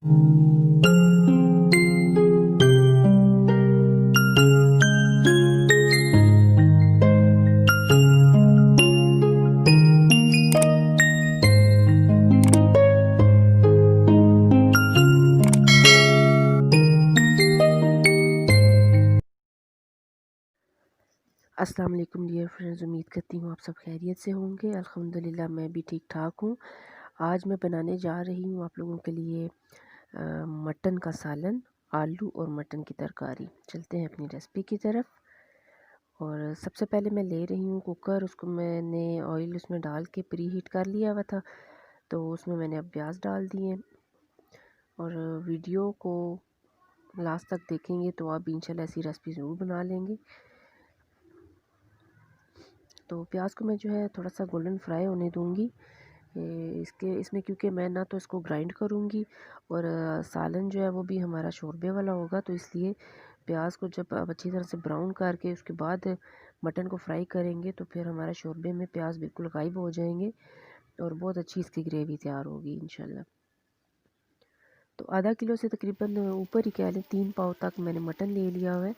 अस्सलाम वालेकुम dear friends, उम्मीद करती हूँ आप सब खैरियत से होंगे। अल्हम्दुलिल्लाह मैं भी ठीक ठाक हूँ। आज मैं बनाने जा रही हूँ आप लोगों के लिए मटन का सालन, आलू और मटन की तरकारी। चलते हैं अपनी रेसिपी की तरफ। और सबसे पहले मैं ले रही हूँ कुकर। उसको मैंने ऑयल उसमें डाल के प्री हीट कर लिया हुआ था, तो उसमें मैंने अब प्याज डाल दिए। और वीडियो को लास्ट तक देखेंगे तो आप इंशाल्लाह ऐसी रेसिपी ज़रूर बना लेंगे। तो प्याज को मैं जो है थोड़ा सा गोल्डन फ्राई होने दूंगी इसमें, क्योंकि मैं ना तो इसको ग्राइंड करूंगी और सालन जो है वो भी हमारा शोरबे वाला होगा, तो इसलिए प्याज को जब आप अच्छी तरह से ब्राउन करके उसके बाद मटन को फ्राई करेंगे तो फिर हमारा शोरबे में प्याज बिल्कुल गायब हो जाएंगे और बहुत अच्छी इसकी ग्रेवी तैयार होगी इंशाल्लाह। तो आधा किलो से तकरीबन ऊपर ही कह लें 3 पाव तक मैंने मटन ले लिया हुआ है।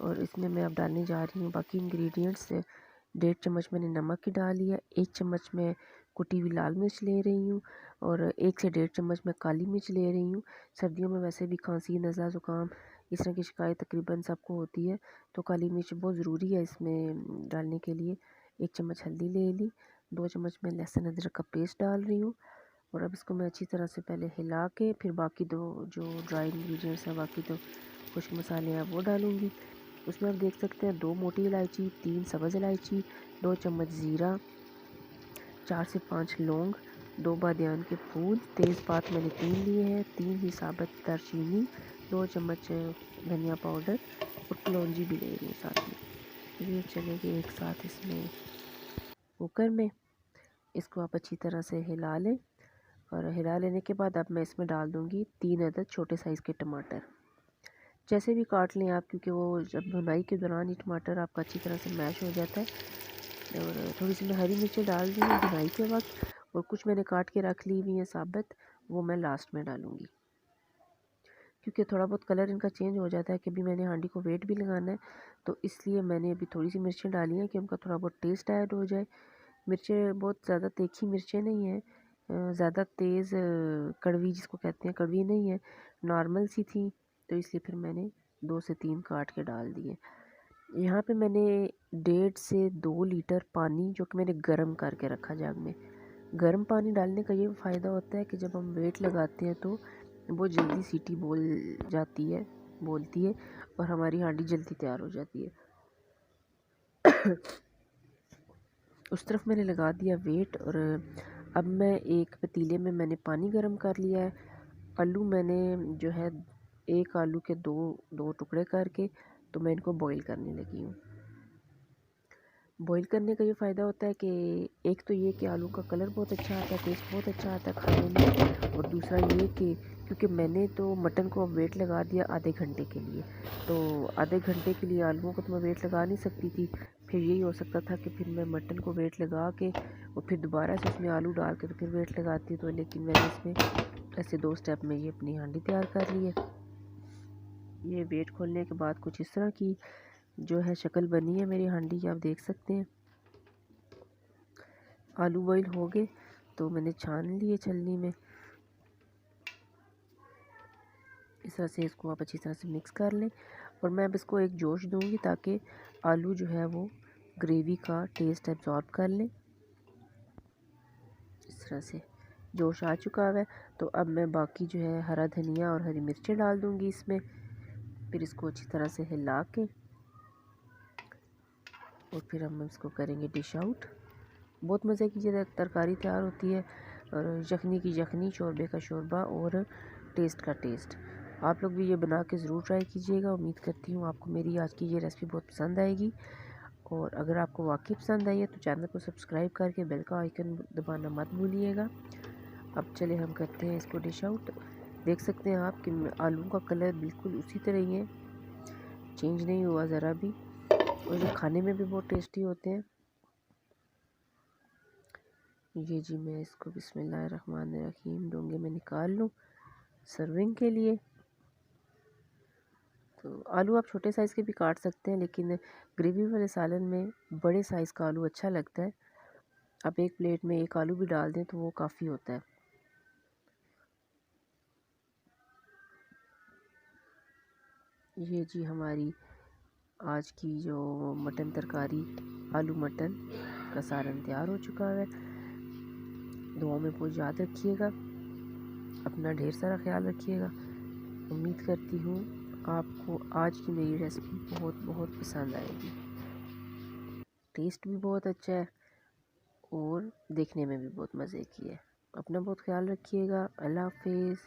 और इसमें मैं अब डालने जा रही हूँ बाकी इंग्रेडिएंट्स। 1.5 चम्मच मैंने नमक की डाल लिया, 1 चम्मच मैं कुटी हुई लाल मिर्च ले रही हूँ और 1 से 1.5 चम्मच मैं काली मिर्च ले रही हूँ। सर्दियों में वैसे भी खांसी, नज़ला, ज़ुकाम इस तरह की शिकायत तकरीबन सबको होती है, तो काली मिर्च बहुत ज़रूरी है इसमें डालने के लिए। 1 चम्मच हल्दी ले ली, 2 चम्मच मैं लहसुन अदरक का पेस्ट डाल रही हूँ। और अब इसको मैं अच्छी तरह से पहले हिला के फिर बाकी दो जो ड्राई इंग्रेडिएंट्स हैं, बाकी तो खुश्क मसाले हैं वो डालूँगी। उसमें आप देख सकते हैं 2 मोटी इलायची, 3 सब्ज़ इलायची, 2 चम्मच ज़ीरा, 4 से 5 लौंग, 2 बादियान के फूल, तेज़पात मैंने 3 लिए हैं, 3 ही साबुत दालचीनी, 2 चम्मच धनिया पाउडर और कलौंजी भी ले रही हूँ साथ में। ये चलेगी एक साथ इसमें कुकर में। इसको आप अच्छी तरह से हिला लें और हिला लेने के बाद अब मैं इसमें डाल दूँगी 3 अदद छोटे साइज़ के टमाटर। जैसे भी काट लें आप, क्योंकि वो जब भुनाई के दौरान ही टमाटर आपका अच्छी तरह से मैश हो जाता है। और थोड़ी सी मैं हरी मिर्चें डाल दी हैं भुनाई के वक्त, और कुछ मैंने काट के रख ली हुई हैं साबुत, वो मैं लास्ट में डालूँगी क्योंकि थोड़ा बहुत कलर इनका चेंज हो जाता है कि अभी मैंने हांडी को वेट भी लगाना है, तो इसलिए मैंने अभी थोड़ी सी मिर्चें डाली हैं कि उनका थोड़ा बहुत टेस्ट ऐड हो जाए। मिर्चें बहुत ज़्यादा तीखी मिर्चें नहीं हैं, ज़्यादा तेज़ कड़वी जिसको कहते हैं कड़वी नहीं है, नॉर्मल सी थी, तो इसलिए फिर मैंने 2 से 3 काट के डाल दिए। यहाँ पे मैंने 1.5 से 2 लीटर पानी जो कि मैंने गर्म करके रखा जग में। गर्म पानी डालने का ये फ़ायदा होता है कि जब हम वेट लगाते हैं तो बहुत जल्दी सीटी बोलती है और हमारी हांडी जल्दी तैयार हो जाती है। उस तरफ मैंने लगा दिया वेट। और अब मैं एक पतीले में मैंने पानी गर्म कर लिया है। आलू मैंने जो है एक आलू के दो टुकड़े करके तो मैं इनको बॉईल करने लगी हूँ। बॉईल करने का ये फ़ायदा होता है कि एक तो ये कि आलू का कलर बहुत अच्छा आता है, टेस्ट बहुत अच्छा आता है खाने में, और दूसरा ये कि क्योंकि मैंने तो मटन को वेट लगा दिया आधे घंटे के लिए, तो आधे घंटे के लिए आलूओं को तो मैं वेट लगा नहीं सकती थी। फिर यही हो सकता था कि फिर मैं मटन को वेट लगा के और फिर दोबारा से उसमें आलू डाल के तो फिर वेट लगाती, तो लेकिन मैंने इसमें ऐसे 2 स्टेप में ये अपनी हांडी तैयार कर ली है। ये वेट खोलने के बाद कुछ इस तरह की जो है शक्ल बनी है मेरी हांडी की, आप देख सकते हैं। आलू बॉईल हो गए तो मैंने छान लिए छलनी में। इस तरह से इसको आप अच्छी तरह से मिक्स कर लें और मैं अब इसको एक जोश दूंगी ताकि आलू जो है वो ग्रेवी का टेस्ट एब्जॉर्ब कर लें। इस तरह से जोश आ चुका है, तो अब मैं बाकी जो है हरा धनिया और हरी मिर्चें डाल दूंगी इसमें। फिर इसको अच्छी तरह से हिला के और फिर हम इसको करेंगे डिश आउट। बहुत मज़े की ये तरकारी तैयार होती है, और यखनी की यखनी, शोरबे का शोरबा और टेस्ट का टेस्ट। आप लोग भी ये बना के ज़रूर ट्राई कीजिएगा। उम्मीद करती हूँ आपको मेरी आज की ये रेसिपी बहुत पसंद आएगी, और अगर आपको वाकई पसंद आई है तो चैनल को सब्सक्राइब करके बेल का आइकन दबाना मत भूलिएगा। अब चले हम करते हैं इसको डिश आउट। देख सकते हैं आप कि आलू का कलर बिल्कुल उसी तरह ही है, चेंज नहीं हुआ ज़रा भी, और ये खाने में भी बहुत टेस्टी होते हैं। ये जी मैं इसको बिस्मिल्लाहिर्रहमानिर्रहीम डोंगे में निकाल लूँ। सर्विंग के लिए। तो आलू आप छोटे साइज़ के भी काट सकते हैं, लेकिन ग्रेवी वाले सालन में बड़े साइज़ का आलू अच्छा लगता है। आप एक प्लेट में एक आलू भी डाल दें तो वो काफ़ी होता है। ये जी हमारी आज की जो मटन तरकारी, आलू मटन का सालन तैयार हो चुका है। दुआओं में बहुत याद रखिएगा, अपना ढेर सारा ख्याल रखिएगा। उम्मीद करती हूँ आपको आज की मेरी रेसिपी बहुत बहुत पसंद आएगी। टेस्ट भी बहुत अच्छा है और देखने में भी बहुत मज़े की है। अपना बहुत ख्याल रखिएगा। अल्लाह हाफिज़।